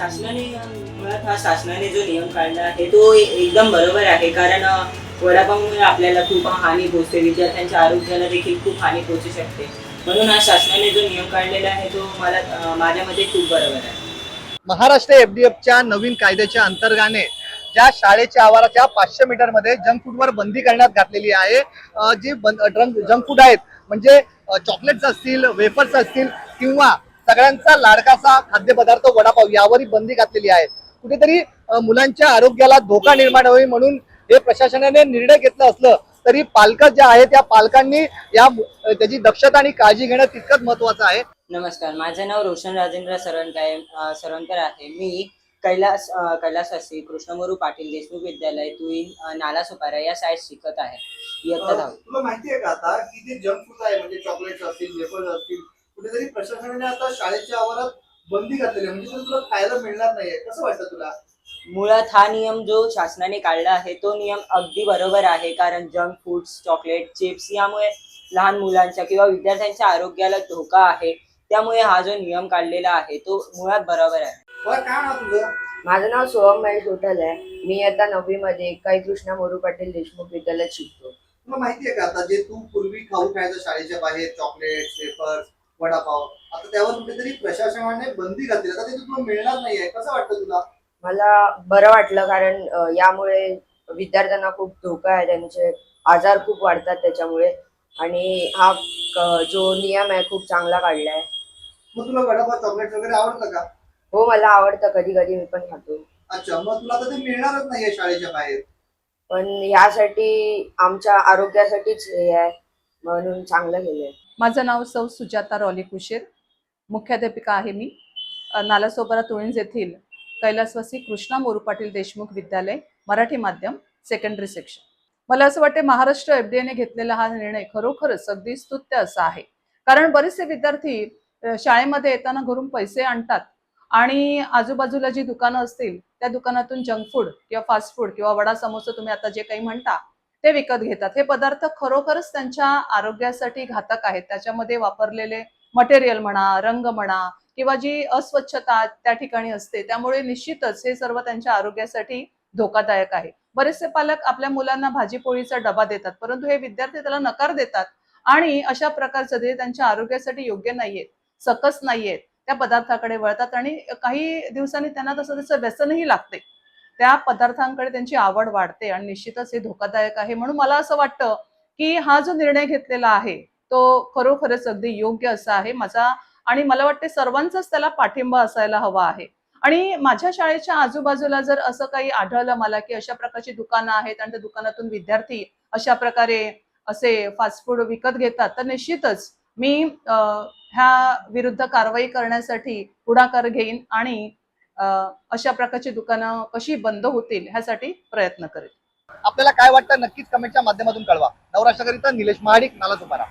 शासनाने मुळात हा शासनाने जो नियम काढला आहे तो एकदम बरोबर आहे. कारण वडापावमुळे आपल्याला खूप हानी पोहोचते, विद्यार्थ्यांच्या आरोग्याला देखील खूप हानी पोहोचू शकते. म्हणून हा शासनाने जो नियम काढलेला आहे तो माझ्या मते खूप बरोबर आहे. महाराष्ट्र एफडीएफच्या नवीन कायद्याच्या अंतर्गाने ज्या शाळेच्या आवाराच्या 500 मीटर मध्ये जंक फूडवर बंदी करण्यात घातलेली आहे. जी जंक फूड आहेत म्हणजे चॉकलेट्स असतील, वेफर्स असतील किंवा सगळ्यांचा लाडकाचा खाद्यपदार्थ वडापाव यावरही बंदी घातलेली आहे. कुठेतरी मुलांच्या आरोग्याला धोका निर्माण होईल म्हणून हे प्रशासनाने निर्णय घेतला असलं तरी पालक जे आहेत त्या पालकांनी त्याची दक्षता आणि काळजी घेणं तितकंच महत्वाचं आहे. नमस्कार, माझे नाव रोशन राजेंद्र सरवणकर आहे. मी कैलासवासी कृष्णमोरू पाटील देशमुख विद्यालय तुईन नालासोपारा या शाळेत शिकत आहे. इयत्ता 10वी. तुला माहिती आहे का आता की जे जंक फूड आहे म्हणजे चॉकलेट्स असतील, वेफर्स असतील, कुठेतरी प्रशासनाने आता शाळेच्या आवारात बंदी घातलेली आहे, म्हणजे तुला खायला मिळणार नाहीये. कसं वाटतं तुला? मुळात हा नियम जो शासनाने काढला आहे तो नियम अगदी बरोबर आहे. कारण जंक फूड्स, चॉकलेट, चिप्स यामुळे लहान मुलांच्या किंवा विद्यार्थ्यांच्या आरोग्याला धोका आहे. त्यामुळे हा जो नियम काढलेला आहे तो मुळात बरोबर आहे. काय नाव तुझं? माझं नाव सोहम महेश होटल आहे. मी आता 9वी मध्ये कै कृष्णा मोरू पाटील देशमुख विद्यालयात शिकतो. तुला माहिती आहे का आता जे तू पूर्वी खाऊ खायचं शाळेच्या बाहेर चॉकलेट्स, वेफर्स, वडापाव, आता त्यावर कुठेतरी प्रशासनाने बंदी घातली, आता ते तुला मिळणार नाहीये. कसं वाटतं तुला? मला बरं वाटलं कारण यामुळे विद्यार्थ्यांना खूप धोका आहे, त्यांचे आजार खूप वाढतात त्याच्यामुळे. आणि हा जो नियम आहे खूप चांगला काढला आहे. मग तुला वडापाव, चॉकलेट वगैरे आवडतं का? हो, मला आवडतं, कधी कधी मी पण खातो. अच्छा, मग तुला आता ते मिळणारच नाहीये शाळेच्या बाहेर. पण ह्यासाठी आमच्या आरोग्यासाठीच हे आहे म्हणून चांगलं केलंय. माझं नाव सौ सुजाता रॉली कुशीर, मुख्याध्यापिका आहे मी. नालासोपारा तुळींज येथील कैलासवासी कृष्णा मोरू पाटील देशमुख विद्यालय मराठी माध्यम सेकंडरी सेक्शन. मला असं वाटते महाराष्ट्र एफडीएने घेतलेला हा निर्णय खरोखरच अगदी स्तुत्य असा आहे. कारण बरेचसे विद्यार्थी शाळेमध्ये येताना घरून पैसे आणतात आणि आजूबाजूला जी दुकानं असतील त्या दुकानातून जंक फूड किंवा फास्ट फूड किंवा वडा समोसा तुम्ही आता जे काही म्हणता ते विकत घेतात. हे पदार्थ खरोखरच त्यांच्या आरोग्यासाठी घातक आहेत. त्याच्यामध्ये वापरलेले मटेरियल म्हणा, रंग म्हणा किंवा जी अस्वच्छता त्या ठिकाणी असते, त्यामुळे निश्चितच हे सर्व त्यांच्या आरोग्यासाठी धोकादायक आहे. बरेचसे पालक आपल्या मुलांना भाजीपोळीचा डबा देतात, परंतु हे विद्यार्थी त्याला नकार देतात आणि अशा प्रकारचं जे त्यांच्या आरोग्यासाठी योग्य नाहीये, सकस नाहीयेत त्या पदार्थाकडे वळतात आणि काही दिवसांनी त्यांना तसं त्याचं व्यसनही लागते. त्या पदार्थांकडे त्यांची आवड वाढते आणि निश्चितच हे धोकादायक आहे. म्हणून मला असं वाटतं की हा जो निर्णय घेतलेला आहे तो खरोखरच अगदी योग्य असा आहे माझा, आणि मला वाटते सर्वांचाच त्याला पाठिंबा असायला हवा आहे. आणि माझ्या शाळेच्या आजूबाजूला जर असं काही आढळलं मला की अशा प्रकारची दुकानं आहेत आणि त्या दुकानातून विद्यार्थी अशा प्रकारे असे फास्ट फूड विकत घेतात, तर निश्चितच मी ह्या विरुद्ध कारवाई करण्यासाठी पुढाकार घेईन आणि अशा प्रकारची दुकानं कशी बंद होतील ह्यासाठी प्रयत्न करेल. आपल्याला काय वाटतं नक्कीच कमेंटच्या माध्यमातून कळवा. नवराष्ट्रकरिता निलेश महाडिक, नालासोपारा.